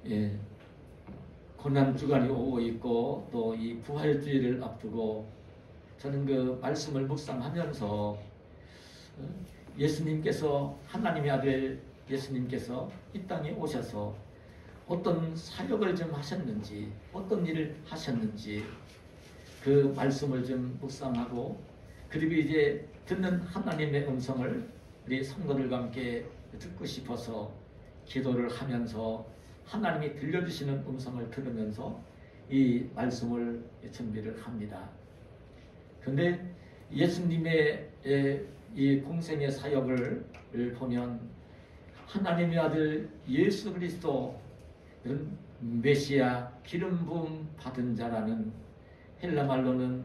예, 고난주간이 오고 있고 또 이 부활주의를 앞두고 저는 그 말씀을 묵상하면서 예수님께서, 하나님의 아들 예수님께서 이 땅에 오셔서 어떤 사역을 좀 하셨는지, 어떤 일을 하셨는지 그 말씀을 좀 묵상하고, 그리고 이제 듣는 하나님의 음성을 우리 성도들과 함께 듣고 싶어서 기도를 하면서 하나님이 들려주시는 음성을 들으면서 이 말씀을 준비를 합니다. 그런데 예수님의 이 공생의 사역을 보면 하나님의 아들 예수 그리스도, 메시아, 기름 부음 받은 자라는, 헬라 말로는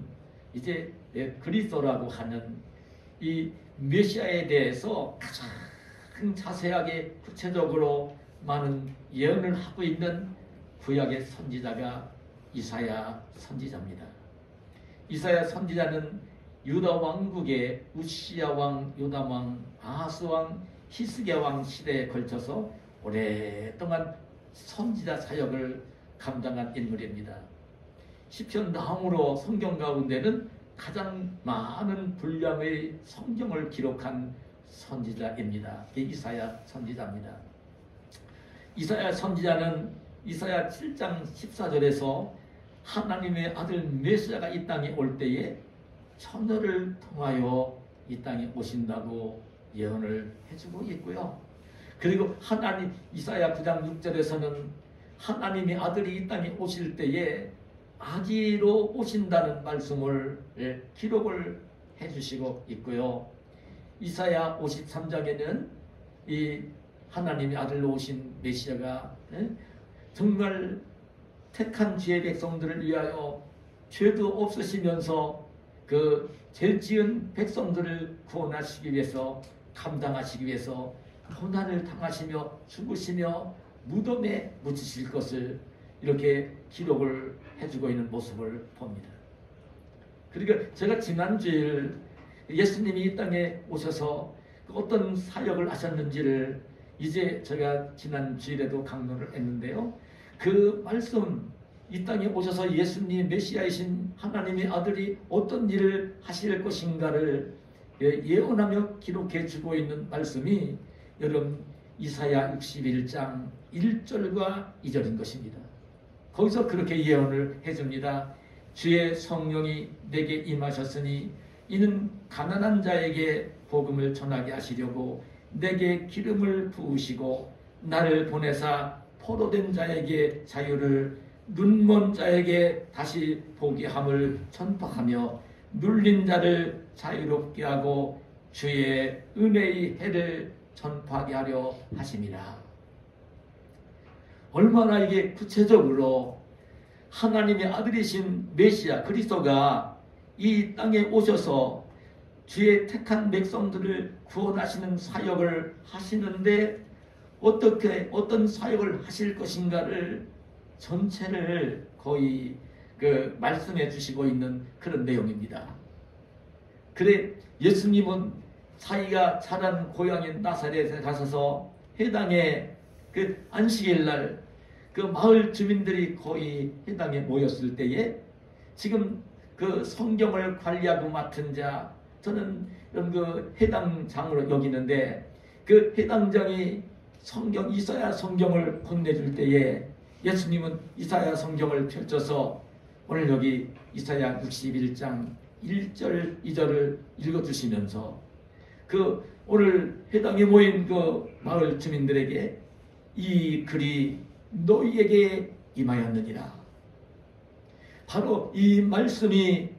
이제 그리스도라고 하는 이 메시아에 대해서 가장 자세하게 구체적으로 많은 예언을 하고 있는 구약의 선지자가 이사야 선지자입니다. 이사야 선지자는 유다 왕국의 우시야 왕, 요담 왕, 아하스 왕, 히스기야 왕 시대에 걸쳐서 오랫동안 선지자 사역을 감당한 인물입니다. 시편 다음으로 성경 가운데는 가장 많은 분량의 성경을 기록한 선지자입니다. 이사야 선지자입니다. 이사야 선지자는 이사야 7장 14절에서 하나님의 아들 메시아가 이 땅에 올 때에 처녀를 통하여 이 땅에 오신다고 예언을 해주고 있고요. 그리고 이사야 9장 6절에서는 하나님의 아들이 이 땅에 오실 때에 아기로 오신다는 말씀을 기록을 해주시고 있고요. 이사야 53장에는 이 하나님의 아들로 오신 메시아가 정말 택한 지혜 백성들을 위하여 죄도 없으시면서 그 죄 지은 백성들을 구원하시기 위해서, 감당하시기 위해서 고난을 당하시며 죽으시며 무덤에 묻히실 것을 이렇게 기록을 해주고 있는 모습을 봅니다. 그러니까 제가 지난주일 예수님이 이 땅에 오셔서 어떤 사역을 하셨는지를 이제 제가 지난 주일에도 강론을 했는데요. 그 말씀, 이 땅에 오셔서 예수님 메시아이신 하나님의 아들이 어떤 일을 하실 것인가를 예언하며 기록해 주고 있는 말씀이 여러분 이사야 61장 1절과 2절인 것입니다. 거기서 그렇게 예언을 해줍니다. 주의 성령이 내게 임하셨으니 이는 가난한 자에게 복음을 전하게 하시려고 내게 기름을 부으시고 나를 보내사 포로된 자에게 자유를, 눈먼 자에게 다시 보게 함을 전파하며 눌린 자를 자유롭게 하고 주의 은혜의 해를 전파하게 하려 하심이라. 얼마나 이게 구체적으로 하나님의 아들이신 메시아 그리스도가 이 땅에 오셔서 주의 택한 백성들을 구원하시는 사역을 하시는데 어떻게 어떤 사역을 하실 것인가를 전체를 거의 말씀해 주시고 있는 그런 내용입니다. 그래 예수님은 자기가 자란 고향인 나사렛에 가셔서 해당에 그 안식일 날 그 마을 주민들이 거의 해당에 모였을 때에 지금 그 성경을 관리하고 맡은 자, 저는 그 해당장으로 여기는데 그 해당장이 성경 이사야 성경을 건네줄 때에 예수님은 이사야 성경을 펼쳐서 오늘 여기 이사야 61장 1절 2절을 읽어주시면서 그 오늘 해당에 모인 그 마을 주민들에게 이 글이 너희에게 임하였느니라. 바로 이 말씀이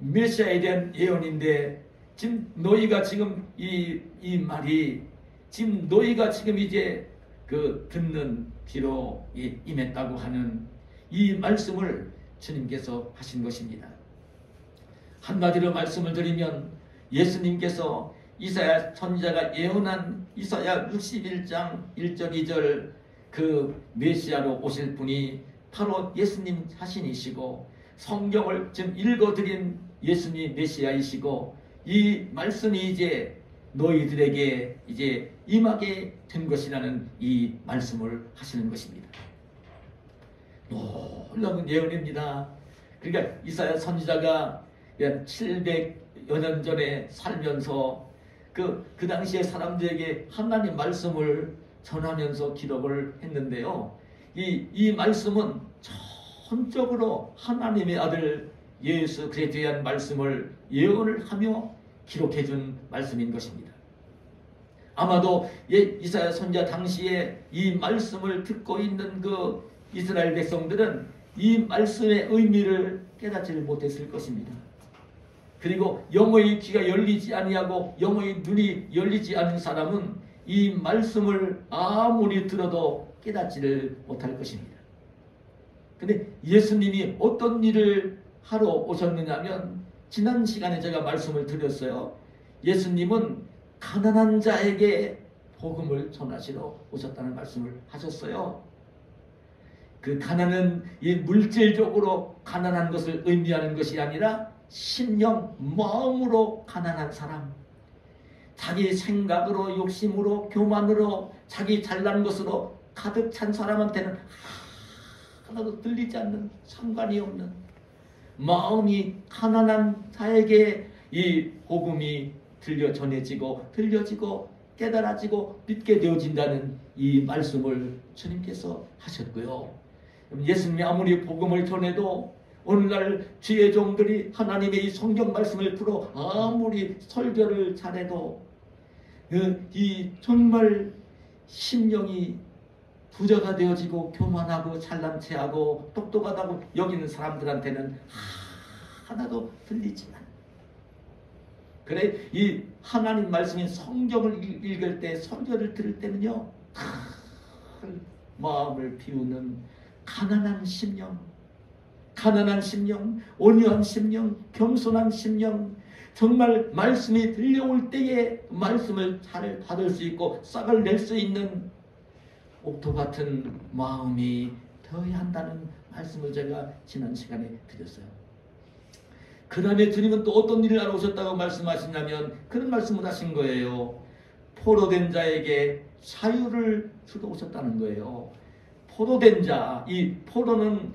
메시아에 대한 예언인데 지금 너희가 지금 이 말이 지금 너희가 지금 이제 그 듣는 귀로 임했다고 하는 이 말씀을 주님께서 하신 것입니다. 한마디로 말씀을 드리면 예수님께서 이사야 선지자가 예언한 이사야 61장 1절 2절 그 메시아로 오실 분이 바로 예수님 자신이시고 성경을 지금 읽어드린 예수님 메시아이시고 이 말씀이 이제 너희들에게 이제 임하게 된 것이라는 이 말씀을 하시는 것입니다. 놀라운 예언입니다. 그러니까 이사야 선지자가 약 700여 년 전에 살면서 그 당시에 사람들에게 하나님 말씀을 전하면서 기록을 했는데요. 이 말씀은 전적으로 하나님의 아들 예수 그리스도에 대한 말씀을 예언을 하며 기록해 준 말씀인 것입니다. 아마도 이사야 선지자 당시에 이 말씀을 듣고 있는 그 이스라엘 백성들은 이 말씀의 의미를 깨닫지를 못했을 것입니다. 그리고 영의 귀가 열리지 아니하고 영의 눈이 열리지 않은 사람은 이 말씀을 아무리 들어도 깨닫지를 못할 것입니다. 근데 예수님이 어떤 일을 하러 오셨느냐면, 지난 시간에 제가 말씀을 드렸어요. 예수님은 가난한 자에게 복음을 전하시러 오셨다는 말씀을 하셨어요. 그 가난은 이 물질적으로 가난한 것을 의미하는 것이 아니라 심령, 마음으로 가난한 사람, 자기 생각으로, 욕심으로, 교만으로, 자기 잘난 것으로 가득 찬 사람한테는 하나도 들리지 않는, 상관이 없는 마음이 가난한 자에게 이 복음이 들려 전해지고 들려지고 깨달아지고 믿게 되어진다는 이 말씀을 주님께서 하셨고요. 예수님이 아무리 복음을 전해도 오늘날 주의 종들이 하나님의 이 성경 말씀을 들어 아무리 설교를 잘해도 이 정말 심령이 부자가 되어지고 교만하고 잘난 체하고 똑똑하다고 여기는 사람들한테는 하나도 들리지 않아. 그래, 이 하나님 말씀인 성경을 읽을 때, 설교를 들을 때는요, 큰 마음을 비우는 가난한 심령, 온유한 심령, 겸손한 심령, 정말 말씀이 들려올 때에 말씀을 잘 받을 수 있고 싹을 낼 수 있는 옥토 같은 마음이 되어야 한다는 말씀을 제가 지난 시간에 드렸어요. 그 다음에 주님은 또 어떤 일을 하러 오셨다고 말씀하시냐면 그런 말씀을 하신 거예요. 포로된 자에게 자유를 주러 오셨다는 거예요. 포로된 자, 이 포로는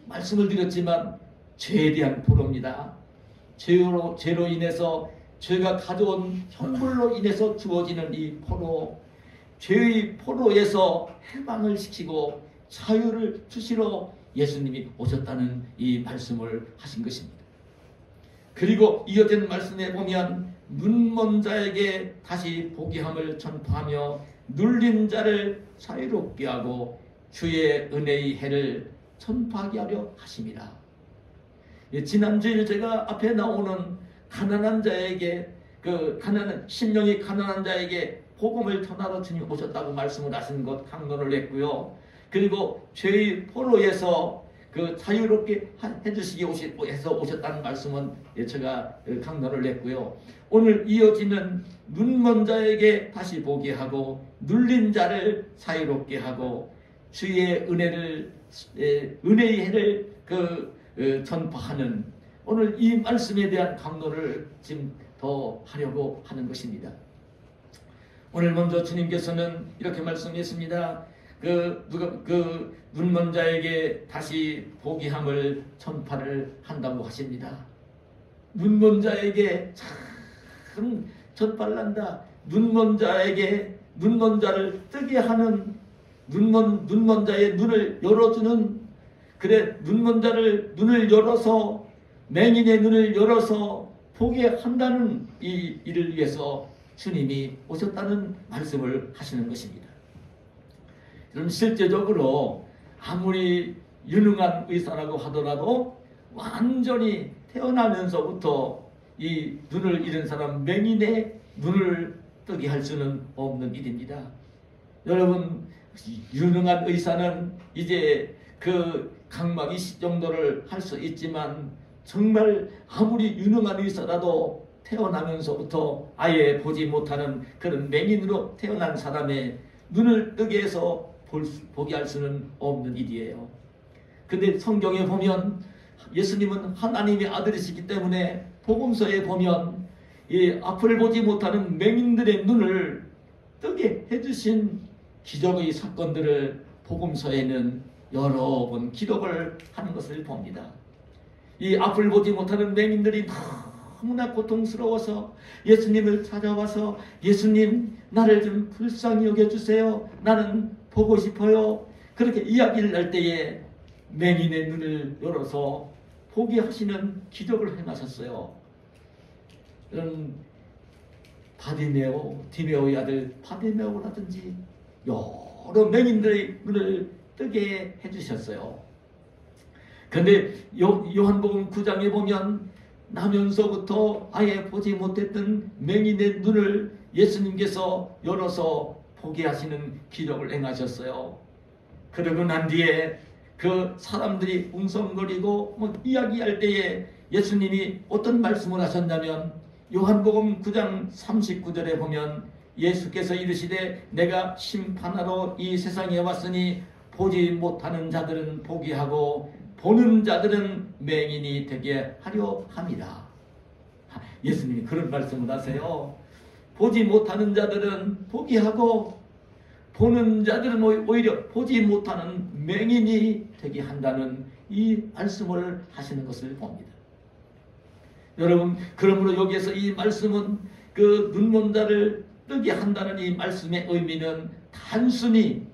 말씀을 드렸지만 죄에 대한 포로입니다. 죄로 인해서 죄가 가져온 형벌로 인해서 주어지는 이 포로, 죄의 포로에서 해방을 시키고 자유를 주시러 예수님이 오셨다는 이 말씀을 하신 것입니다. 그리고 이어진 말씀에 보면 눈먼 자에게 다시 보기함을 전파하며 눌린 자를 자유롭게 하고 주의 은혜의 해를 전파하게 하려 하심이라. 지난주에 제가 앞에 나오는 가난한 자에게, 심령이 가난한 자에게 복음을 전하러 주님 오셨다고 말씀을 하신 것 강론을 했고요. 그리고 죄의 포로에서 자유롭게 해주시기 위해서 오셨다는 말씀은 제가 강론을 했고요. 오늘 이어지는 눈먼 자에게 다시 보게 하고 눌린 자를 자유롭게 하고 주의 은혜의 해를 전파하는, 오늘 이 말씀에 대한 강론을 지금 더 하려고 하는 것입니다. 오늘 먼저 주님께서는 이렇게 말씀했습니다. 눈먼 자에게 다시 보기함을 전파를 한다고 하십니다. 눈먼 자에게 참 전파를 한다. 눈먼 자를 뜨게 하는, 눈먼 자의 눈을 열어주는, 그래, 눈먼 자를 눈을 열어서, 맹인의 눈을 열어서 보게 한다는 이 일을 위해서 주님이 오셨다는 말씀을 하시는 것입니다. 그럼 실제적으로 아무리 유능한 의사라고 하더라도 완전히 태어나면서부터 이 눈을 잃은 사람, 맹인의 눈을 뜨게 할 수는 없는 일입니다. 여러분, 유능한 의사는 이제 각막 20 정도를 할 수 있지만 정말 아무리 유능한 의사라도 태어나면서부터 아예 보지 못하는 그런 맹인으로 태어난 사람의 눈을 뜨게 해서 보게 할 수는 없는 일이에요. 근데 성경에 보면 예수님은 하나님의 아들이시기 때문에 복음서에 보면 이 앞을 보지 못하는 맹인들의 눈을 뜨게 해주신 기적의 사건들을 복음서에는 여러 번 기록을 하는 것을 봅니다. 이 앞을 보지 못하는 맹인들이 너무나 고통스러워서 예수님을 찾아와서 예수님, 나를 좀 불쌍히 여겨주세요. 나는 보고 싶어요. 그렇게 이야기를 할 때에 맹인의 눈을 열어서 보게 하시는 기적을 행하셨어요. 이런 디메오의 아들 바디메오라든지 여러 맹인들의 눈을 뜨게 해주셨어요. 그런데 요한복음 9장에 보면 나면서부터 아예 보지 못했던 맹인의 눈을 예수님께서 열어서 보게 하시는 기적을 행하셨어요. 그러고 난 뒤에 그 사람들이 웅성거리고 이야기할 때에 예수님이 어떤 말씀을 하셨냐면 요한복음 9장 39절에 보면 예수께서 이르시되 내가 심판하러 이 세상에 왔으니 보지 못하는 자들은 보게 하고 보는 자들은 맹인이 되게 하려 함이라. 예수님이 그런 말씀을 하세요. 보지 못하는 자들은 보게 하고 보는 자들은 오히려 보지 못하는 맹인이 되게 한다는 이 말씀을 하시는 것을 봅니다. 여러분, 그러므로 여기에서 이 말씀은 그 눈먼 자를 뜨게 한다는 이 말씀의 의미는 단순히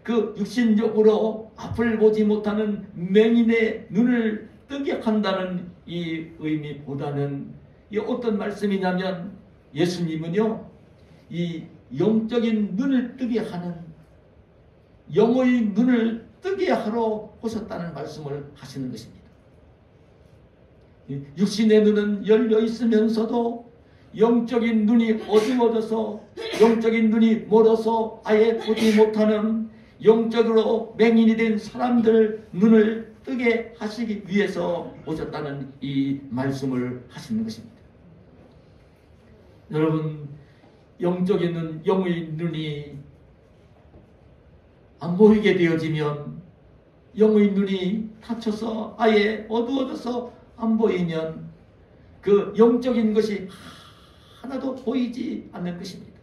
그 육신적으로 앞을 보지 못하는 맹인의 눈을 뜨게 한다는 이 의미보다는 이 어떤 말씀이냐면 예수님은요, 이 영적인 눈을 뜨게 하는 영의 눈을 뜨게 하러 오셨다는 말씀을 하시는 것입니다. 육신의 눈은 열려 있으면서도 영적인 눈이 어두워져서 영적인 눈이 멀어서 아예 보지 못하는 영적으로 맹인이 된 사람들 눈을 뜨게 하시기 위해서 오셨다는 이 말씀을 하시는 것입니다. 여러분, 영적인 눈, 영의 눈이 안 보이게 되어지면 영의 눈이 닫혀서 아예 어두워져서 안 보이면 그 영적인 것이 하나도 보이지 않는 것입니다.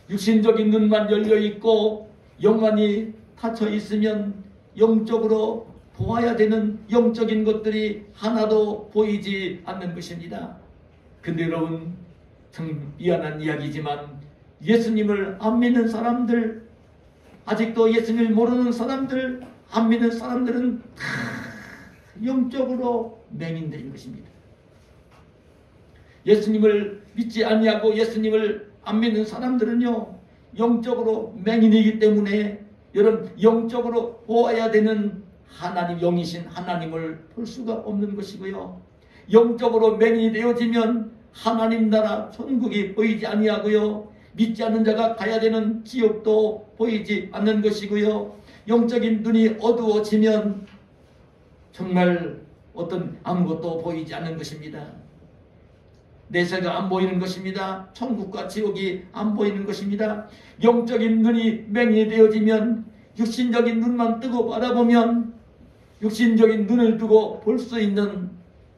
육신적인 눈만 열려 있고 영안이 닫혀 있으면 영적으로 보아야 되는 영적인 것들이 하나도 보이지 않는 것입니다. 근데 여러분, 참 미안한 이야기지만 예수님을 안 믿는 사람들, 아직도 예수님을 모르는 사람들, 안 믿는 사람들은 다 영적으로 맹인들인 것입니다. 예수님을 믿지 아니하고 예수님을 안 믿는 사람들은요, 영적으로 맹인이기 때문에 여러분, 영적으로 보아야 되는 하나님, 영이신 하나님을 볼 수가 없는 것이고요. 영적으로 맹인이 되어지면 하나님 나라 천국이 보이지 아니하고요, 믿지 않는 자가 가야 되는 지옥도 보이지 않는 것이고요. 영적인 눈이 어두워지면 정말 어떤 아무것도 보이지 않는 것입니다. 내세가 안 보이는 것입니다. 천국과 지옥이 안 보이는 것입니다. 영적인 눈이 맹인이 되어지면 육신적인 눈만 뜨고 바라보면 육신적인 눈을 두고 볼 수 있는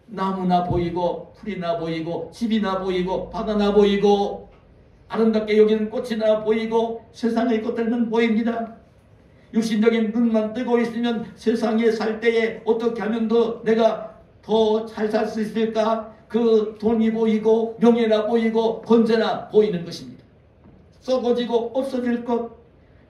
나무나 보이고 풀이나 보이고 집이나 보이고 바다나 보이고 아름답게 여기는 꽃이나 보이고 세상의 것들은 보입니다. 육신적인 눈만 뜨고 있으면 세상에 살 때에 어떻게 하면 더 내가 더 잘 살 수 있을까? 그 돈이 보이고 명예나 보이고 권세나 보이는 것입니다. 썩어지고 없어질 것,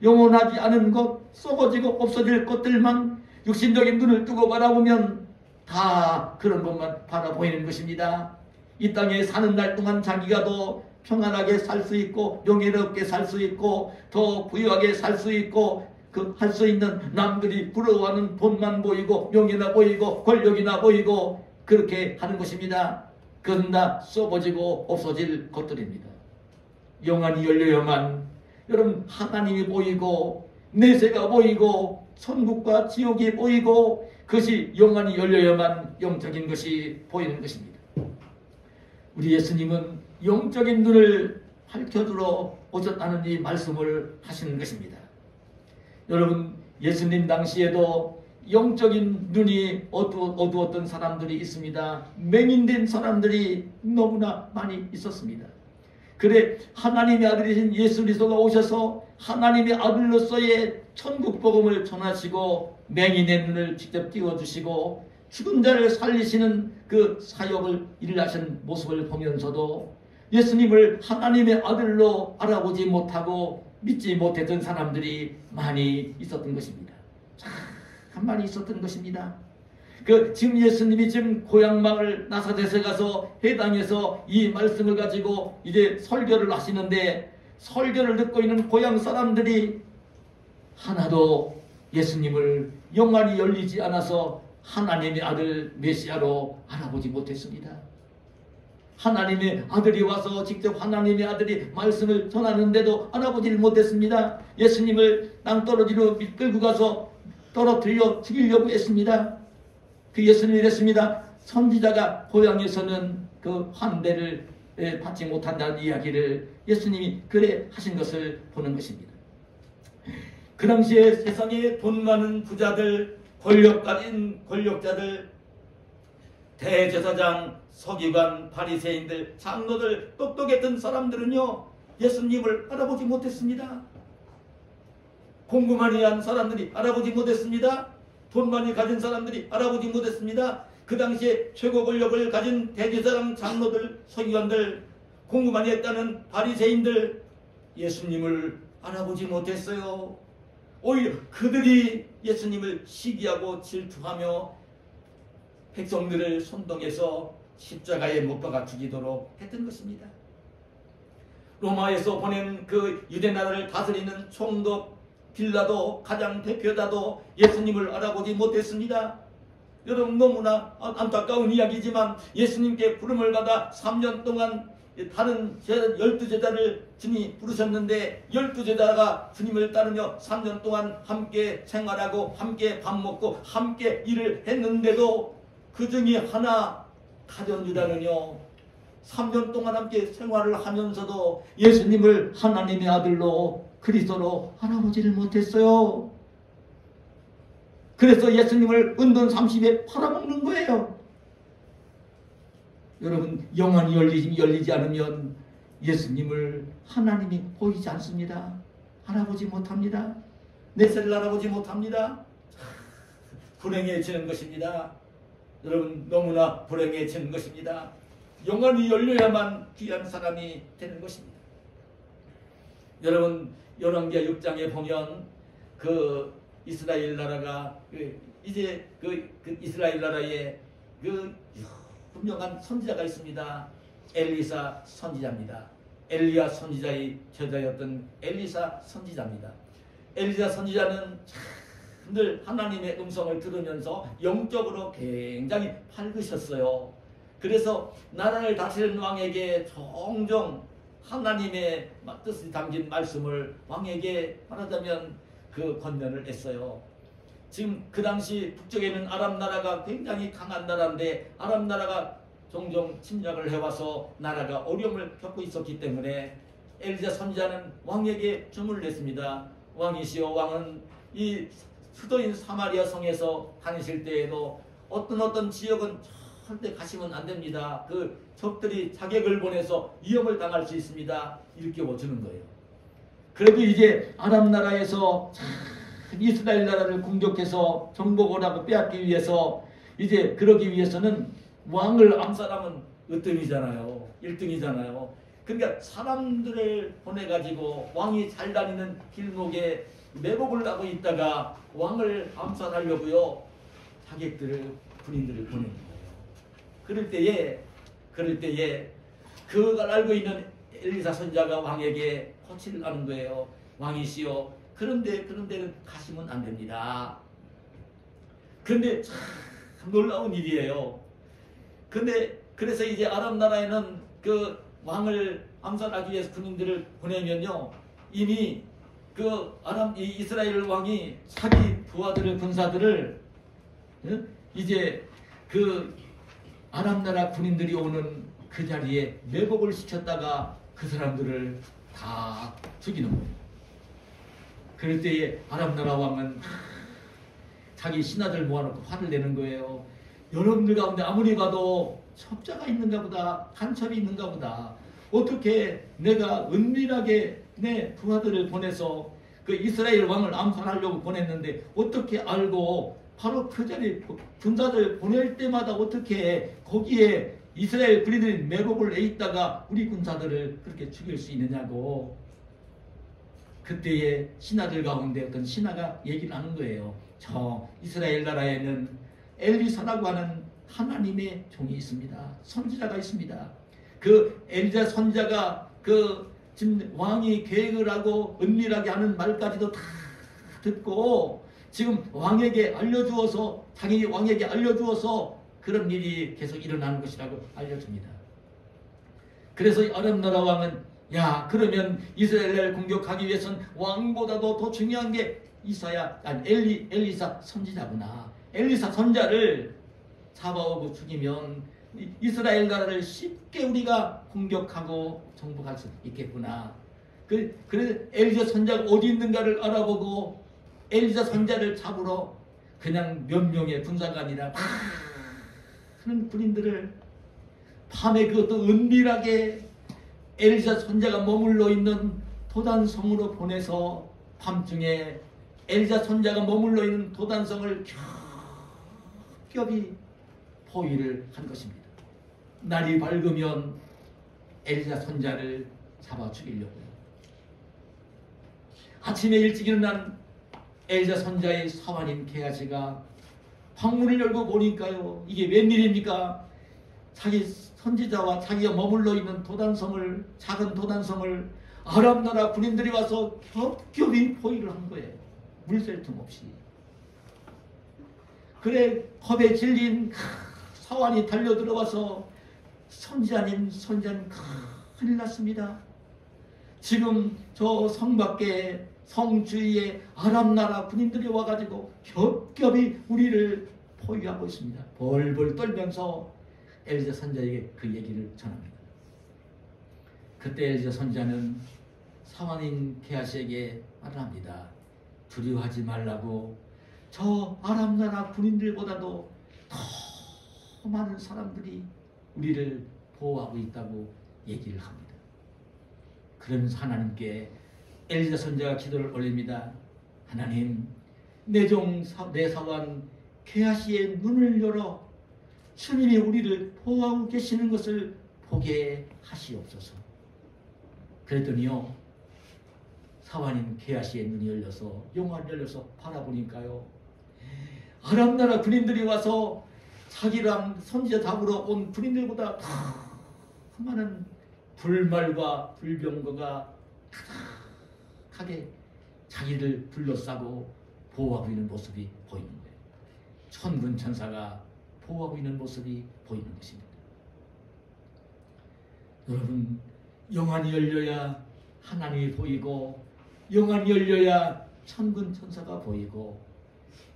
영원하지 않은 것, 썩어지고 없어질 것들만 육신적인 눈을 뜨고 바라보면 다 그런 것만 바라보이는 것입니다. 이 땅에 사는 날 동안 자기가 더 평안하게 살 수 있고 명예롭게 살 수 있고 더 부유하게 살 수 있고 그 할 수 있는 남들이 부러워하는 돈만 보이고 명예나 보이고 권력이나 보이고 그렇게 하는 것입니다. 그건 다 썩어지고 없어질 것들입니다. 영안이 열려야만 여러분 하나님이 보이고 내세가 보이고 천국과 지옥이 보이고 그것이 영안이 열려야만 영적인 것이 보이는 것입니다. 우리 예수님은 영적인 눈을 밝혀주러 오셨다는 이 말씀을 하시는 것입니다. 여러분, 예수님 당시에도 영적인 눈이 어두웠던 사람들이 있습니다. 맹인된 사람들이 너무나 많이 있었습니다. 그래 하나님의 아들이신 예수 그리스도가 오셔서 하나님의 아들로서의 천국 복음을 전하시고 맹인의 눈을 직접 띄워주시고 죽은 자를 살리시는 그 사역을 일하신 모습을 보면서도 예수님을 하나님의 아들로 알아보지 못하고 믿지 못했던 사람들이 많이 있었던 것입니다. 참 많이 있었던 것입니다. 지금 예수님이 지금 고향마을 나사렛에 가서 회당에서 이 말씀을 가지고 이제 설교를 하시는데 설교를 듣고 있는 고향 사람들이 하나도 예수님을 영안이 열리지 않아서 하나님의 아들 메시아로 알아보지 못했습니다. 하나님의 아들이 와서 직접 하나님의 아들이 말씀을 전하는데도 알아보지를 못했습니다. 예수님을 낭떠러지로 끌고 가서 떨어뜨려 죽이려고 했습니다. 그 예수님이 이랬습니다. 선지자가 고향에서는 그 환대를 받지 못한다는 이야기를 예수님이 그래 하신 것을 보는 것입니다. 그 당시에 세상에 돈 많은 부자들, 권력 가진 권력자들, 대제사장, 서기관, 바리새인들, 장로들, 똑똑했던 사람들은요 예수님을 알아보지 못했습니다. 공부 많이 한 사람들이 알아보지 못했습니다. 돈 많이 가진 사람들이 알아보지 못했습니다. 그 당시에 최고 권력을 가진 대제사장, 장로들, 서기관들, 공부 많이 했다는 바리새인들 예수님을 알아보지 못했어요. 오히려 그들이 예수님을 시기하고 질투하며 백성들을 선동해서 십자가에 못 박아 죽이도록 했던 것입니다. 로마에서 보낸 그 유대 나라를 다스리는 총독 빌라도 가장 대표자도 예수님을 알아보지 못했습니다. 여러분 너무나 안타까운 이야기지만 예수님께 부름을 받아 3년 동안 다른 12제자를 주님이 부르셨는데 12제자가 주님을 따르며 3년 동안 함께 생활하고 함께 밥 먹고 함께 일을 했는데도 그 중에 하나 가룟유다는요 3년 동안 함께 생활을 하면서도 예수님을 하나님의 아들로 그리스도로 알아보지를 못했어요. 그래서 예수님을 은돈 30에 팔아먹는 거예요. 여러분 영안이 열리지 않으면 예수님을 하나님이 보이지 않습니다. 알아보지 못합니다. 내세를 알아보지 못합니다. 불행해지는 것입니다. 여러분 너무나 불행해지는 것입니다. 영안이 열려야만 귀한 사람이 되는 것입니다. 여러분 열왕기하 6장에 보면 그 이스라엘 나라가 이제 그 이스라엘 나라에 그 분명한 선지자가 있습니다. 엘리사 선지자입니다. 엘리야 선지자의 제자였던 엘리사 선지자입니다. 엘리사 선지자는 늘 하나님의 음성을 들으면서 영적으로 굉장히 밝으셨어요. 그래서 나라를 다스리는 왕에게 종종 하나님의 뜻이 담긴 말씀을 왕에게 말하자면 그 권면을 했어요. 지금 그 당시 북쪽에는 아람 나라가 굉장히 강한 나라인데 아람 나라가 종종 침략을 해와서 나라가 어려움을 겪고 있었기 때문에 엘리사 선지자는 왕에게 주문을 냈습니다. 왕이시여, 왕은 이 수도인 사마리아 성에서 다니실 때에도 어떤 지역은 절대 가시면 안 됩니다. 그 적들이 자객을 보내서 위험을 당할 수 있습니다. 일깨워주는 거예요. 그래도 이제 아람 나라에서 이스라엘 나라를 공격해서 정복을 하고 빼앗기 위해서 이제 그러기 위해서는 왕을 암살하면 으뜸이잖아요. 1등이잖아요. 그러니까 사람들을 보내가지고 왕이 잘 다니는 길목에 매복을 하고 있다가 왕을 암살하려고요. 자객들을 군인들을 보내는 거예요. 그럴 때에 그걸 알고 있는 엘리사 선지자가 왕에게 코치를 하는 거예요. 왕이시여, 그런 데는 가시면 안 됩니다. 그런데 참 놀라운 일이에요. 그래서 이제 아람 나라에는 그 왕을 암살하기 위해서 군인들을 보내면요, 이미 그 이스라엘 왕이 자기 부하들을 군사들을 이제 그 아람 나라 군인들이 오는 그 자리에 매복을 시켰다가 그 사람들을 다 죽이는 거예요. 그럴 때에 아람 나라 왕은 자기 신하들 모아놓고 화를 내는 거예요. 여러분들 가운데 아무리 봐도 첩자가 있는가 보다, 간첩이 있는가 보다. 어떻게 내가 은밀하게 내 두 아들을 보내서 그 이스라엘 왕을 암살하려고 보냈는데 어떻게 알고 바로 그 자리에 군사들 보낼 때마다 어떻게 거기에 이스라엘 군인들이 매복을 해 있다가 우리 군사들을 그렇게 죽일 수 있느냐고. 그때의 신하들 가운데 어떤 신하가 얘기를 하는 거예요. 저 이스라엘 나라에는 엘리사라고 하는 하나님의 종이 있습니다. 선지자가 있습니다. 그 엘리사 선지자가 그 지금 왕이 계획을 하고 은밀하게 하는 말까지도 다 듣고 지금 왕에게 알려주어서 자기 왕에게 알려주어서 그런 일이 계속 일어나는 것이라고 알려줍니다. 그래서 아람 나라 왕은 야 그러면 이스라엘을 공격하기 위해서는 왕보다도 더 중요한 게 엘리사 선지자구나. 엘리사 선지자를 잡아오고 죽이면 이스라엘 나라를 쉽게 우리가 공격하고 정복할 수 있겠구나. 그래서 엘리사 선지자가 어디 있는가를 알아보고 엘리사 선지자를 잡으러 그냥 몇 명의 군사가 아니라 많은 군인들을 밤에 그것도 은밀하게 엘리사 선지자가 머물러 있는 도단성으로 보내서 밤중에 엘리사 선지자가 머물러 있는 도단성을 겹겹이 포위를 한 것입니다. 날이 밝으면 엘리사 선지자를 잡아 죽이려고요. 아침에 일찍 일어난 엘리사 선지자의 사환인 게하시가 방문을 열고 보니까요. 이게 웬일입니까? 자기 선지자와 자기가 머물러 있는 도단성을 작은 도단성을 아람 나라 군인들이 와서 겹겹이 포위를 한 거예요. 물샐 틈 없이. 그래 겁에 질린 사환이 달려들어와서 선지자님 큰일 났습니다. 지금 저 성 밖에 성 주위에 아람 나라 군인들이 와가지고 겹겹이 우리를 포위하고 있습니다. 벌벌 떨면서 엘리사 선지자에게 그 얘기를 전합니다. 그때 엘리사 선지자는 사환인 게하시에게 말을 합니다. 두려워하지 말라고. 저 아람 나라 군인들보다도 더 많은 사람들이 우리를 보호하고 있다고 얘기를 합니다. 그러면서 하나님께 엘리사 선지자가 기도를 올립니다. 하나님, 내 사환 게하시의 눈을 열어 주님이 우리를 보호하고 계시는 것을 보게 하시옵소서. 그랬더니요, 사환인 게하시의 눈이 열려서 영안이 열려서 바라보니까요, 아람 나라 군인들이 와서 자기랑 선지자 잡으러 온 군인들보다 더 많은 불말과 불병거가 가득하게 자기를 둘러싸고 보호하고 있는 모습이 보이는 거예요. 천군 천사가 보호하고 있는 모습이 보이는 것입니다. 여러분, 영안이 열려야 하나님이 보이고, 영안이 열려야 천군 천사가 보이고,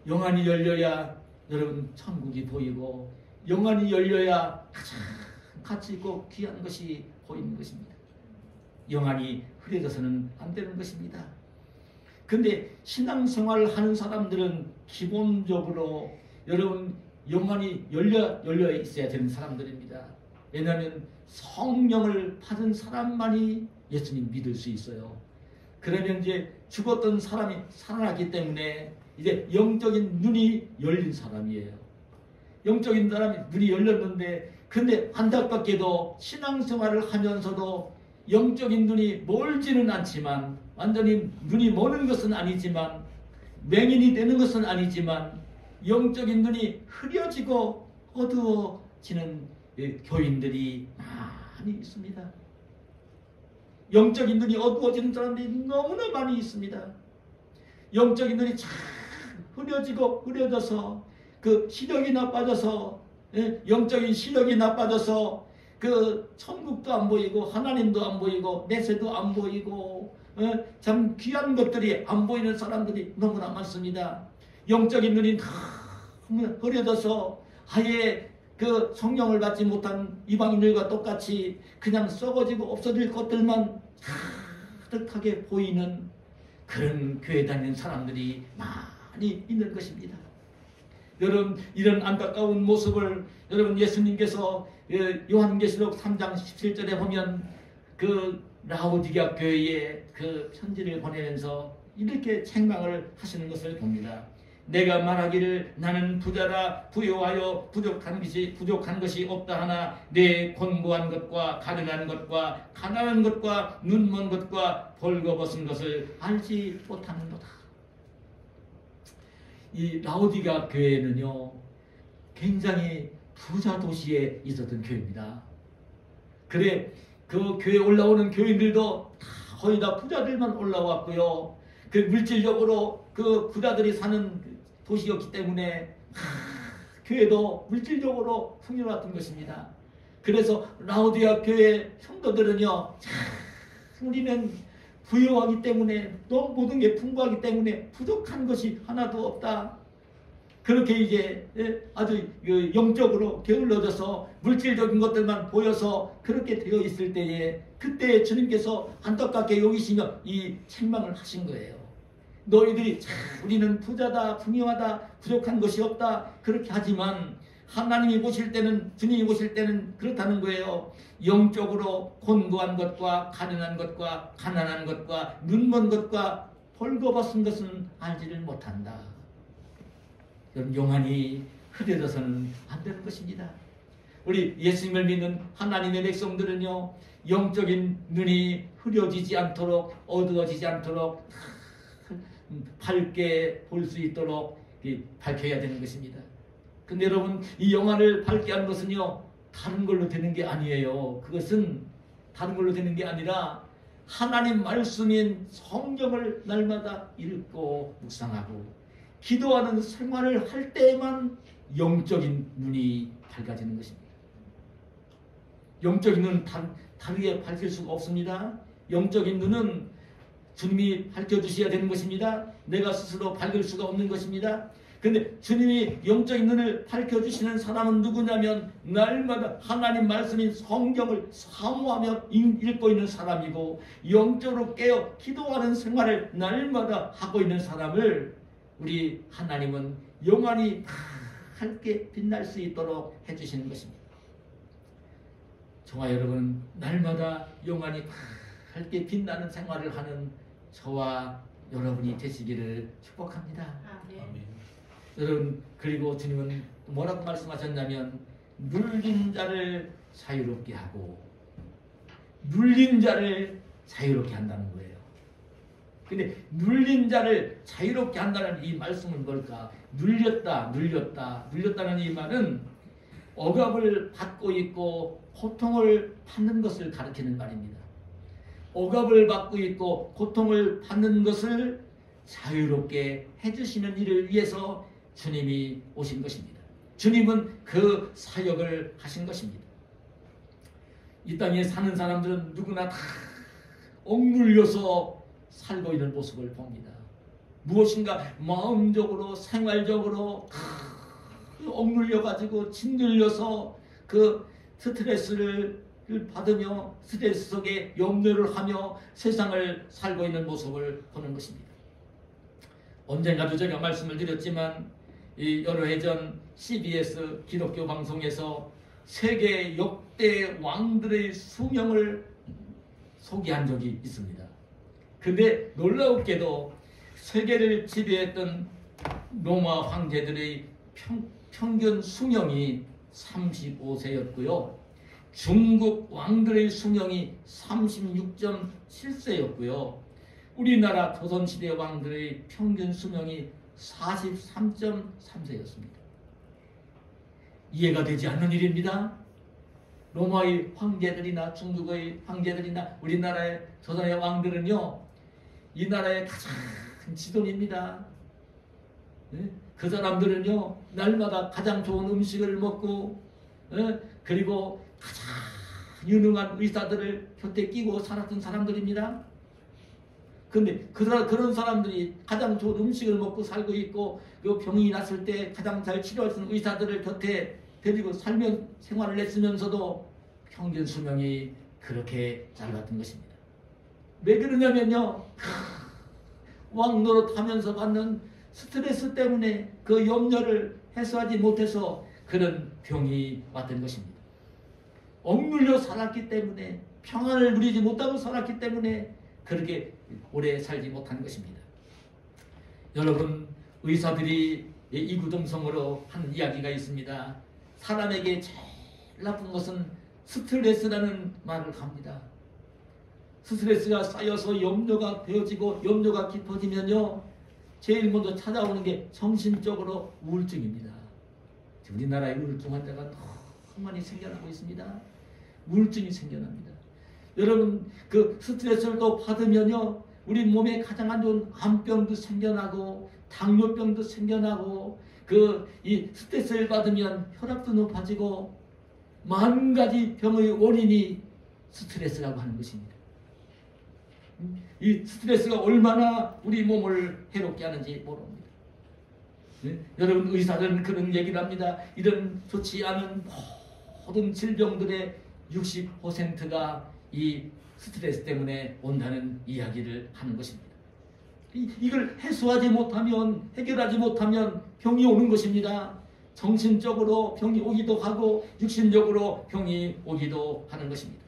영안이 열려야 여러분 천국이 보이고, 영안이 열려야 가장 가치 있고 귀한 것이 보이는 것입니다. 영안이 흐려져서는 안 되는 것입니다. 근데 신앙생활을 하는 사람들은 기본적으로 여러분 영안이 열려 있어야 되는 사람들입니다. 왜냐하면 성령을 받은 사람만이 예수님 믿을 수 있어요. 그러면 이제 죽었던 사람이 살아났기 때문에 이제 영적인 눈이 열린 사람이에요. 영적인 사람이 눈이 열렸는데, 근데 안타깝게도 신앙생활을 하면서도 영적인 눈이 멀지는 않지만, 완전히 눈이 머는 것은 아니지만, 맹인이 되는 것은 아니지만, 영적인 눈이 흐려지고 어두워지는 교인들이 많이 있습니다. 영적인 눈이 어두워지는 사람들이 너무나 많이 있습니다. 영적인 눈이 참 흐려지고 흐려져서 그 시력이 나빠져서, 영적인 시력이 나빠져서 그 천국도 안 보이고 하나님도 안 보이고 내세도 안 보이고 참 귀한 것들이 안 보이는 사람들이 너무나 많습니다. 영적인 눈이 너무 흐려져서 아예 그 성령을 받지 못한 이방인들과 똑같이 그냥 썩어지고 없어질 것들만 가득하게 보이는 그런 교회 다니는 사람들이 많이 있는 것입니다. 여러분, 이런 안타까운 모습을 여러분 예수님께서 요한계시록 3장 17절에 보면 그 라오디게아 교회에 그 편지를 보내면서 이렇게 책망을 하시는 것을 봅니다. 내가 말하기를 나는 부자라 부요하여 부족한 것이 없다 하나 내 곤고한 것과 가련한 것과 가난한 것과 눈먼 것과 벌거벗은 것을 알지 못하는도다. 이 라오디게아 교회는요 굉장히 부자 도시에 있었던 교회입니다. 그래 그 교회에 올라오는 교인들도 거의 다 부자들만 올라왔고요. 그 물질적으로 그 부자들이 사는 도시였기 때문에 교회도 물질적으로 풍요로웠던 것입니다. 그래서 라오디게아 교회 성도들은요, 우리는 부유하기 때문에 또 모든 게 풍부하기 때문에 부족한 것이 하나도 없다. 그렇게 이제 아주 영적으로 게을러져서 물질적인 것들만 보여서 그렇게 되어 있을 때에 그때 주님께서 안타깝게 여기시며 이 책망을 하신 거예요. 너희들이 우리는 부자다, 풍요하다, 부족한 것이 없다 그렇게 하지만 하나님이 보실 때는, 주님이 보실 때는 그렇다는 거예요. 영적으로 곤고한 것과 가련한 것과 가난한 것과 눈먼 것과 벌거벗은 것은 알지를 못한다. 영안이 흐려져서는 안 되는 것입니다. 우리 예수님을 믿는 하나님의 백성들은요, 영적인 눈이 흐려지지 않도록, 어두워지지 않도록 밝게 볼 수 있도록 밝혀야 되는 것입니다. 근데 여러분, 이 영안을 밝게 하는 것은요 다른 걸로 되는 게 아니에요. 그것은 다른 걸로 되는 게 아니라 하나님 말씀인 성경을 날마다 읽고 묵상하고 기도하는 생활을 할 때에만 영적인 눈이 밝아지는 것입니다. 영적인 눈은 다르게 밝힐 수가 없습니다. 영적인 눈은 주님이 밝혀주셔야 되는 것입니다. 내가 스스로 밝을 수가 없는 것입니다. 근데 주님이 영적인 눈을 밝혀주시는 사람은 누구냐면 날마다 하나님 말씀인 성경을 사모하며 읽고 있는 사람이고 영적으로 깨어 기도하는 생활을 날마다 하고 있는 사람을 우리 하나님은 영원히 밝게 빛날 수 있도록 해주시는 것입니다. 저와 여러분 날마다 영원히 밝게 빛나는 생활을 하는 저와 여러분이 되시기를 축복합니다. 아멘. 여러분, 그리고 주님은 뭐라고 말씀하셨냐면 눌린 자를 자유롭게 하고 눌린 자를 자유롭게 한다는 거예요. 근데 눌린 자를 자유롭게 한다는 이 말씀은 뭘까? 눌렸다는 이 말은 억압을 받고 있고 고통을 받는 것을 가리키는 말입니다. 억압을 받고 있고 고통을 받는 것을 자유롭게 해주시는 일을 위해서 주님이 오신 것입니다. 주님은 그 사역을 하신 것입니다. 이 땅에 사는 사람들은 누구나 다 억눌려서 살고 있는 모습을 봅니다. 무엇인가 마음적으로 생활적으로 억눌려가지고 짓눌려서 그 스트레스를 받으며 스트레스 속에 염려를 하며 세상을 살고 있는 모습을 보는 것입니다. 언젠가도 제가 말씀을 드렸지만 여러 해 전 CBS 기독교 방송에서 세계 역대 왕들의 수명을 소개한 적이 있습니다. 근데 놀라웠게도 세계를 지배했던 로마 황제들의 평균 수명이 35세였고요. 중국 왕들의 수명이 36.7세였고요. 우리나라 조선시대 왕들의 평균 수명이 43.3세였습니다. 이해가 되지 않는 일입니다. 로마의 황제들이나 중국의 황제들이나 우리나라의 조선의 왕들은요, 이 나라의 가장 지도입니다. 그 사람들은요, 날마다 가장 좋은 음식을 먹고, 그리고 가장 유능한 의사들을 곁에 끼고 살았던 사람들입니다. 근데 그런 사람들이 가장 좋은 음식을 먹고 살고 있고, 그 병이 났을 때 가장 잘 치료할 수 있는 의사들을 곁에 데리고 생활을 했으면서도 평균 수명이 그렇게 짧았던 것입니다. 왜 그러냐면요, 왕 노릇하면서 받는 스트레스 때문에 그 염려를 해소하지 못해서 그런 병이 왔던 것입니다. 억눌려 살았기 때문에 평안을 누리지 못하고 살았기 때문에 그렇게 오래 살지 못한 것입니다. 여러분, 의사들이 이구동성으로 한 이야기가 있습니다. 사람에게 제일 나쁜 것은 스트레스라는 말을 합니다. 스트레스가 쌓여서 염려가 되어지고 염려가 깊어지면요, 제일 먼저 찾아오는 게 정신적으로 우울증입니다. 우리나라에 우울증 환자가 너무 많이 생겨나고 있습니다. 우울증이 생겨납니다. 여러분, 그 스트레스를 또 받으면요, 우리 몸에 가장 안 좋은 암병도 생겨나고 당뇨병도 생겨나고, 이 스트레스를 받으면 혈압도 높아지고 만 가지 병의 원인이 스트레스라고 하는 것입니다. 이 스트레스가 얼마나 우리 몸을 해롭게 하는지 모릅니다. 여러분, 의사들은 그런 얘기를 합니다. 이런 좋지 않은 모든 질병들의 60%가 이 스트레스 때문에 온다는 이야기를 하는 것입니다. 이걸 해소하지 못하면, 해결하지 못하면 병이 오는 것입니다. 정신적으로 병이 오기도 하고 육신적으로 병이 오기도 하는 것입니다.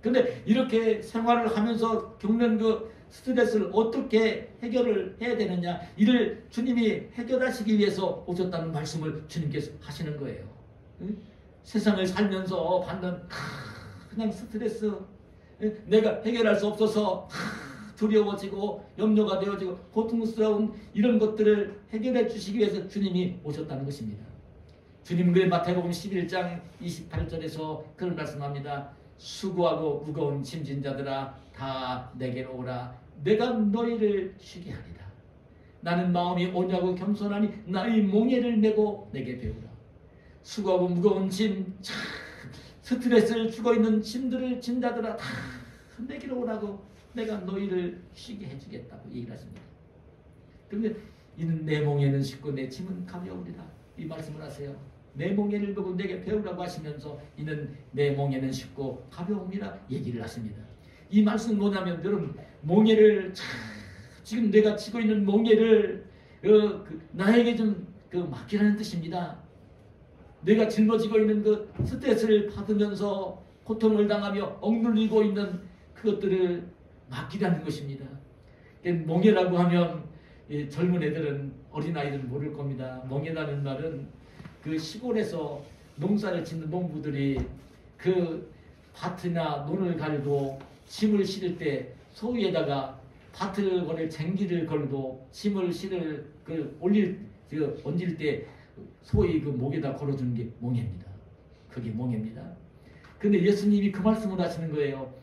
그런데 이렇게 생활을 하면서 겪는 그 스트레스를 어떻게 해결을 해야 되느냐, 이를 주님이 해결하시기 위해서 오셨다는 말씀을 주님께서 하시는 거예요. 세상을 살면서 받는 그냥 스트레스, 내가 해결할 수 없어서 두려워지고 염려가 되어지고 고통스러운 이런 것들을 해결해 주시기 위해서 주님이 오셨다는 것입니다. 주님은 그 마태복음 11장 28절에서 그런 말씀합니다. 수고하고 무거운 짐진 자들아 다 내게로 오라. 내가 너희를 쉬게 하리라. 나는 마음이 온유하고 겸손하니 나의 몽에를 메고 내게 배우라. 수고하고 무거운 짐, 스트레스를 주고 있는 짐들을 진 자들아 다 내게로 오라고, 내가 너희를 쉬게 해주겠다고 얘기를 하십니다. 그런데 이는 내 몽에는 쉽고 내 짐은 가벼우리라, 이 말씀을 하세요. 내 몽에를 보고 내게 배우라고 하시면서 이는 내 몽에는 쉽고 가벼움이라 얘기를 하십니다. 이 말씀은 뭐냐면, 여러분, 몽에를 지금 내가 지고 있는 몽에를 나에게 좀 맡기라는 뜻입니다. 내가 짊어지고 있는 그 스트레스를 받으면서 고통을 당하며 억눌리고 있는 그것들을 맡기라는 것입니다. 몽에라고 하면 젊은 애들은, 어린아이들은 모를 겁니다. 몽에라는 말은 그 시골에서 농사를 짓는 농부들이 그 밭이나 논을 갈고 짐을 실을 때 소위에다가 밭을 걸을 쟁기를 걸고 짐을 실을 얹을 때 소위 그 목에다 걸어주는 게 몽에입니다. 그게 몽에입니다. 그런데 예수님이 그 말씀을 하시는 거예요.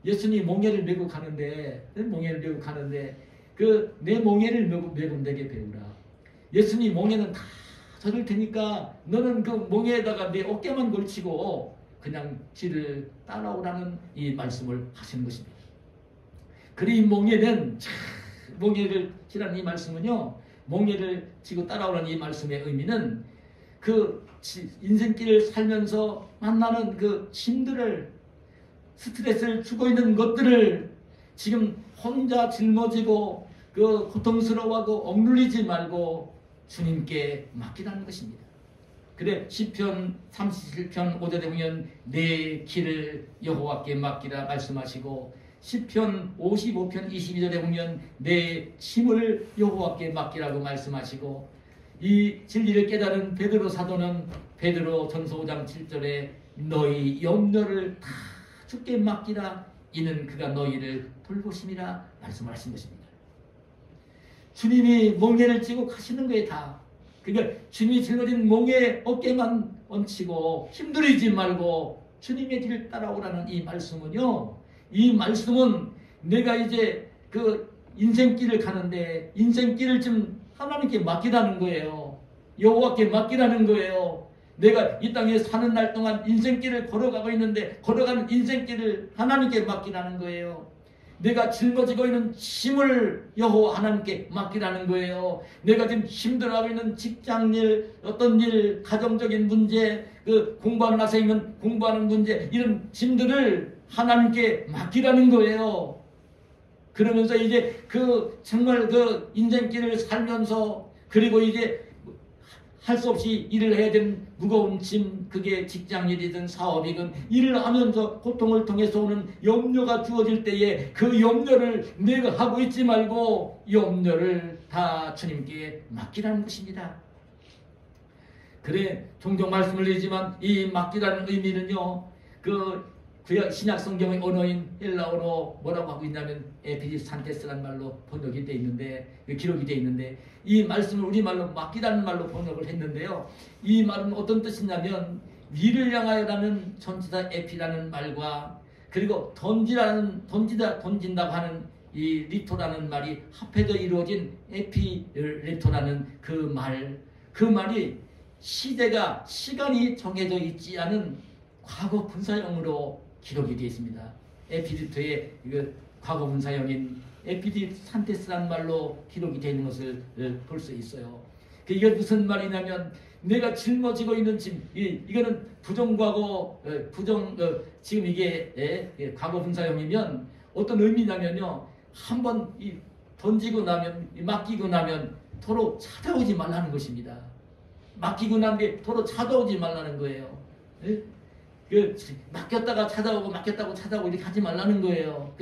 예수님이 몽에를 메고 가는데, 그 내 몽에를 메고 내게 배우라. 예수님 몽에는 다 젖을 테니까 너는 그 몽에에다가 내 어깨만 걸치고 그냥 지를 따라오라는 이 말씀을 하시는 것입니다. 그리 몽에는, 몽에를 지라는 이 말씀은요, 몽에를 지고 따라오라는 이 말씀의 의미는 그 인생길을 살면서 만나는 그 힘들을, 스트레스를 주고 있는 것들을 지금 혼자 짊어지고 그 고통스러워하고 억눌리지 말고 주님께 맡기라는 것입니다. 그래, 시편 37편 5절에 보면 내 길을 여호와께 맡기라 말씀하시고, 시편 55편 22절에 보면 내 짐을 여호와께 맡기라고 말씀하시고, 이 진리를 깨달은 베드로 사도는 베드로 전서 5장 7절에 너희 염려를 다 주께 맡기라, 이는 그가 너희를 돌보심이라 말씀하신 것입니다. 주님이 몽에를 쥐고 가시는 거에 다, 그러니까 주님이 짊어진 몽에 어깨만 얹히고 힘들이지 말고 주님의 길을 따라오라는 이 말씀은요, 이 말씀은 내가 이제 그 인생길을 가는데 인생길을 좀 하나님께 맡기라는 거예요. 여호와께 맡기라는 거예요. 내가 이 땅에 사는 날 동안 인생길을 걸어가고 있는데 걸어가는 인생길을 하나님께 맡기라는 거예요. 내가 짊어지고 있는 짐을 여호와 하나님께 맡기라는 거예요. 내가 지금 힘들어하고 있는 직장일, 어떤 일, 가정적인 문제, 그 공부하는 학생이면 공부하는 문제, 이런 짐들을 하나님께 맡기라는 거예요. 그러면서 이제 그 정말 그 인생길을 살면서, 그리고 이제 할 수 없이 일을 해야 되는 무거운 짐, 그게 직장일이든 사업이든 일을 하면서 고통을 통해서 오는 염려가 주어질 때에 그 염려를 내가 하고 있지 말고 염려를 다 주님께 맡기라는 것입니다. 그래 종종 말씀을 드리지만 이 맡기라는 의미는요, 그 구약 신약 성경의 언어인 헬라어로 뭐라고 하고 있냐면 에피디산테스라는 말로 번역이 되어 있는데, 기록이 되어 있는데, 이 말씀을 우리말로 맡기라는 말로 번역을 했는데요. 이 말은 어떤 뜻이냐면 위를 향하여라는 전치사 에피라는 말과 그리고 던진다고 하는 이 리토라는 말이 합해져 이루어진 에피리토라는 그 말이 시간이 정해져 있지 않은 과거 분사형으로 기록이 되어 있습니다. 에피리토의 과거 분사형인 에피디산테스라는 말로 기록이 되어 있는 것을 볼 수 있어요. 이게 무슨 말이냐면 내가 짊어지고 있는 짐, 이거는 부정과거, 지금 이게 과거 분사형이면 어떤 의미냐면요, 한번 던지고 나면, 맡기고 나면 도로 찾아오지 말라는 것입니다. 맡기고 난 뒤에 도로 찾아오지 말라는 거예요. 맡겼다가 찾아오고 맡겼다고 찾아오고 이렇게 하지 말라는 거예요.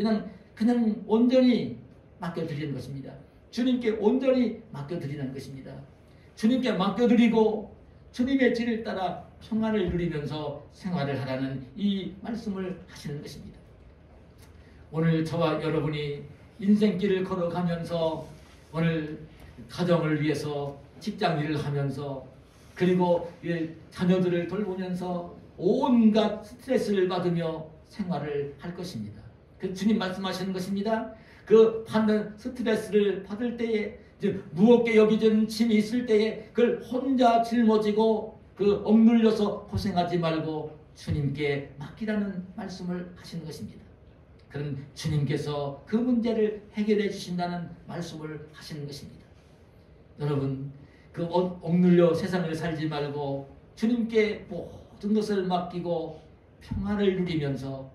그냥 온전히 맡겨드리는 것입니다. 주님께 온전히 맡겨드리는 것입니다. 주님께 맡겨드리고 주님의 길을 따라 평안을 누리면서 생활을 하라는 이 말씀을 하시는 것입니다. 오늘 저와 여러분이 인생길을 걸어가면서 오늘 가정을 위해서 직장 일을 하면서 그리고 자녀들을 돌보면서 온갖 스트레스를 받으며 생활을 할 것입니다. 그 주님 말씀하시는 것입니다. 그 받는 스트레스를 받을 때에 무겁게 여기는 짐이 있을 때에 그걸 혼자 짊어지고 억눌려서 고생하지 말고 주님께 맡기라는 말씀을 하시는 것입니다. 그럼 주님께서 그 문제를 해결해 주신다는 말씀을 하시는 것입니다. 여러분, 억눌려 세상을 살지 말고 주님께 모든 것을 맡기고 평안을 누리면서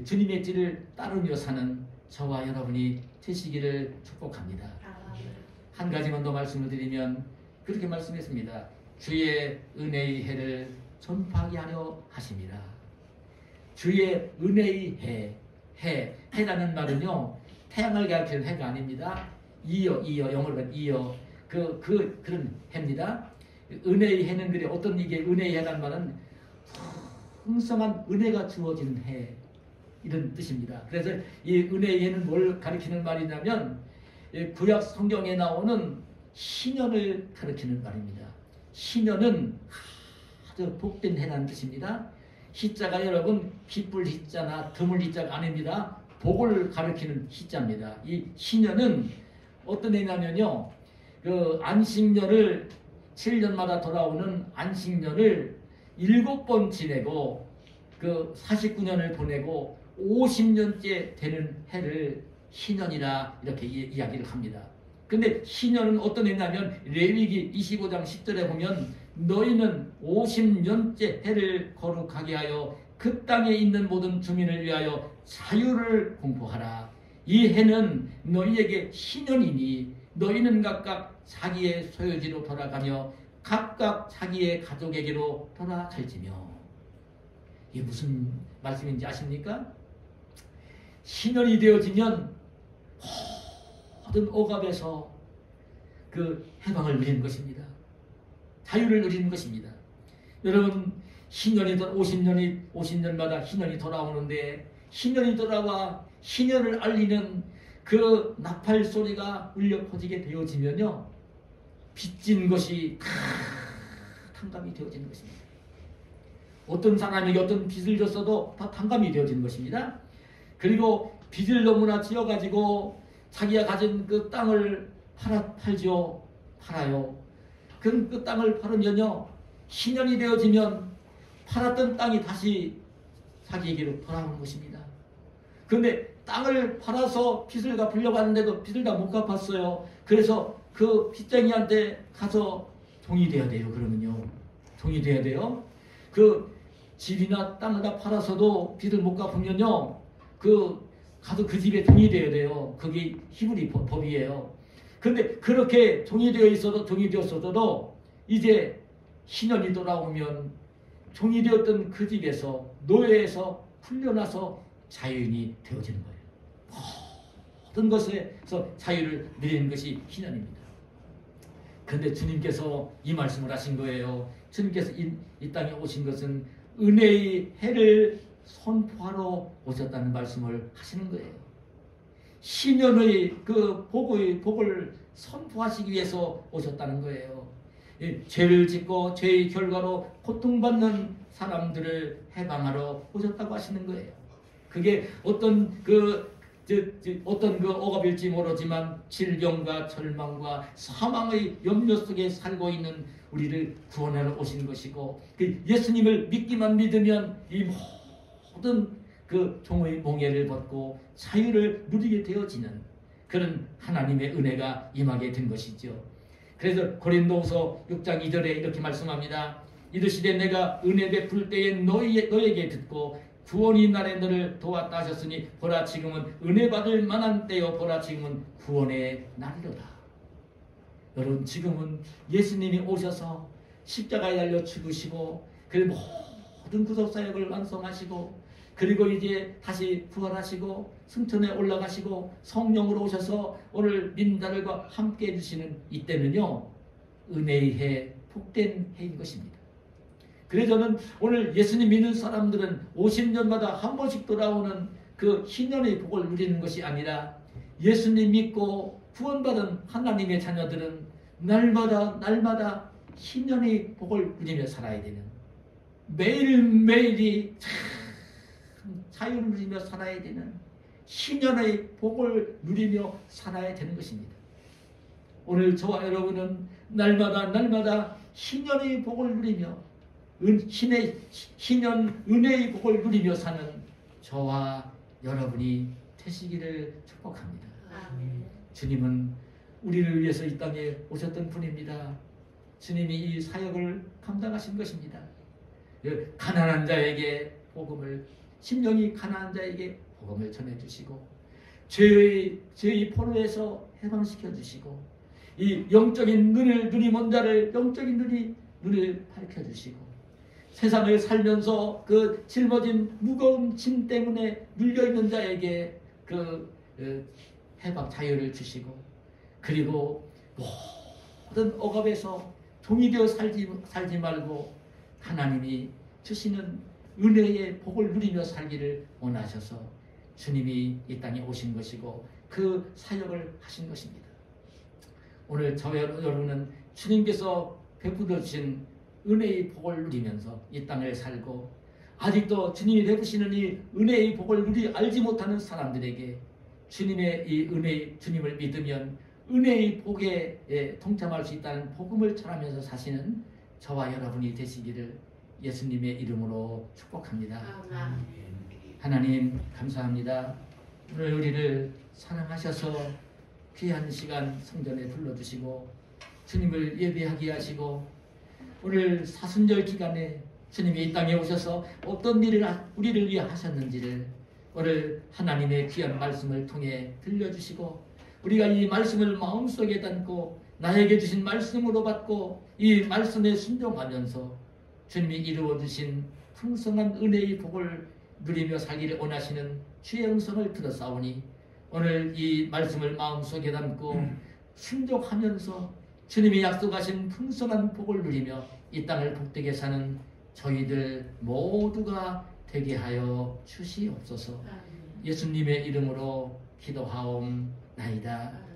주님의 길을 따르며 사는 저와 여러분이 되시기를 축복합니다. 한 가지만 더 말씀을 드리면 그렇게 말씀했습니다. 주의 은혜의 해를 전파하게 하려 하심이라. 주의 은혜의 해라는 말은요, 태양을 가리키는 해가 아닙니다. 영어로 이어 그런 해입니다. 은혜의 해는 그래, 어떤 이게 은혜의 해라는 말은 풍성한 은혜가 주어지는 해, 이런 뜻입니다. 그래서 이 은혜의 해는 뭘 가리키는 말이냐면 구약 성경에 나오는 희년을 가리키는 말입니다. 희년은 아주 복된 해라는 뜻입니다. 희자가 여러분 기쁠 희자나 드물 희자가 아닙니다. 복을 가리키는 희자입니다. 이 희년은 어떤 해냐면요, 안식년을 7년마다 돌아오는 안식년을 7번 지내고 49년을 보내고 50년째 되는 해를 희년이라 이렇게 이야기를 합니다. 근데 희년은 어떤 해냐면 레위기 25장 10절에 보면 너희는 50년째 해를 거룩하게 하여 그 땅에 있는 모든 주민을 위하여 자유를 공포하라. 이 해는 너희에게 희년이니 너희는 각각 자기의 소유지로 돌아가며 각각 자기의 가족에게로 돌아갈지며. 이게 무슨 말씀인지 아십니까? 희년이 되어지면 모든 억압에서 해방을 누리는 것입니다. 자유를 누리는 것입니다. 여러분, 희년이든 50년마다 희년이 돌아오는데 희년이 돌아와 희년을 알리는 그 나팔 소리가 울려 퍼지게 되어지면요, 빚진 것이 다 탕감이 되어지는 것입니다. 어떤 사람에게 어떤 빚을 졌어도 다 탕감이 되어지는 것입니다. 그리고 빚을 너무나 지어가지고 자기가 가진 그 땅을 팔아요. 그 땅을 팔으면요, 희년이 되어지면 팔았던 땅이 다시 자기에게로 돌아오는 것입니다. 그런데 땅을 팔아서 빚을 갚으려고 하는데도 빚을 다 못 갚았어요. 그래서 그 빚쟁이한테 가서 종이 돼야 돼요. 그러면요, 종이 돼야 돼요. 그 집이나 땅을 다 팔아서도 빚을 못 갚으면요, 가서 그 집에 종이 돼야 돼요. 그게 히브리 법이에요. 그런데 그렇게 종이 되었어도 이제 신년이 돌아오면 종이 되었던 그 집에서 노예에서 풀려나서 자유인이 되어지는 거예요. 모든 것에서 자유를 누리는 것이 신년입니다. 그런데 주님께서 이 말씀을 하신 거예요. 주님께서 이 땅에 오신 것은 은혜의 해를 선포하러 오셨다는 말씀을 하시는 거예요. 신년의 그 복을 선포하시기 위해서 오셨다는 거예요. 죄를 짓고 죄의 결과로 고통받는 사람들을 해방하러 오셨다고 하시는 거예요. 그게 어떤 억압일지 모르지만 질병과 절망과 사망의 염려 속에 살고 있는 우리를 구원하러 오신 것이고, 그 예수님을 믿기만 믿으면 이 모든 그 종의 몽해를 벗고 자유를 누리게 되어지는 그런 하나님의 은혜가 임하게 된 것이죠. 그래서 고린도후서 6장 2절에 이렇게 말씀합니다. 이르시되 내가 은혜 베풀 때에 너에게 듣고 구원의 날에 너를 도왔다 하셨으니 보라 지금은 은혜 받을 만한 때요 보라 지금은 구원의 날이로다. 여러분, 지금은 예수님이 오셔서 십자가에 달려 죽으시고 그 모든 구속사역을 완성하시고 그리고 이제 다시 부활하시고 승천에 올라가시고 성령으로 오셔서 오늘 민다들과 함께 해주시는 이때는요, 은혜의 해, 복된 해인 것입니다. 그래서 저는 오늘 예수님 믿는 사람들은 50년마다 한 번씩 돌아오는 그 신년의 복을 누리는 것이 아니라 예수님 믿고 구원받은 하나님의 자녀들은 날마다 신년의 복을 누리며 살아야 되는, 매일매일이 자유를 누리며 살아야 되는 신년의 복을 누리며 살아야 되는 것입니다. 오늘 저와 여러분은 날마다 신년의 복을 누리며 신년 은혜의 복을 누리며 사는 저와 여러분이 되시기를 축복합니다. 주님은 우리를 위해서 이 땅에 오셨던 분입니다. 주님이 이 사역을 감당하신 것입니다. 가난한 자에게 복음을, 심령이 가난한 자에게 복음을 전해주시고 죄의 포로에서 해방시켜주시고 이 영적인 눈이 먼 자를 영적인 눈을 밝혀주시고 세상을 살면서 그 짊어진 무거운 짐 때문에 눌려있는 자에게 그 해방 자유를 주시고, 그리고 모든 억압에서 종이 되어 살지 말고 하나님이 주시는 은혜의 복을 누리며 살기를 원하셔서 주님이 이 땅에 오신 것이고 그 사역을 하신 것입니다. 오늘 저와 여러분은 주님께서 베풀어 주신 은혜의 복을 누리면서 이 땅을 살고, 아직도 주님이 베푸시는 이 은혜의 복을 알지 못하는 사람들에게 주님의 이 주님을 믿으면 은혜의 복에 동참할 수 있다는 복음을 전하면서 사시는 저와 여러분이 되시기를 예수님의 이름으로 축복합니다. 하나님 감사합니다. 오늘 우리를 사랑하셔서 귀한 시간 성전에 불러주시고 주님을 예배하게 하시고, 오늘 사순절 기간에 주님이 이 땅에 오셔서 어떤 일을 우리를 위해 하셨는지를 오늘 하나님의 귀한 말씀을 통해 들려주시고, 우리가 이 말씀을 마음속에 담고 나에게 주신 말씀으로 받고 이 말씀에 순종하면서 주님이 이루어주신 풍성한 은혜의 복을 누리며 살기를 원하시는 주의 음성을 들었사오니 오늘 이 말씀을 마음속에 담고 순종하면서 주님이 약속하신 풍성한 복을 누리며 이 땅을 복되게 사는 저희들 모두가 되게 하여 주시옵소서. 예수님의 이름으로 기도하옵나이다.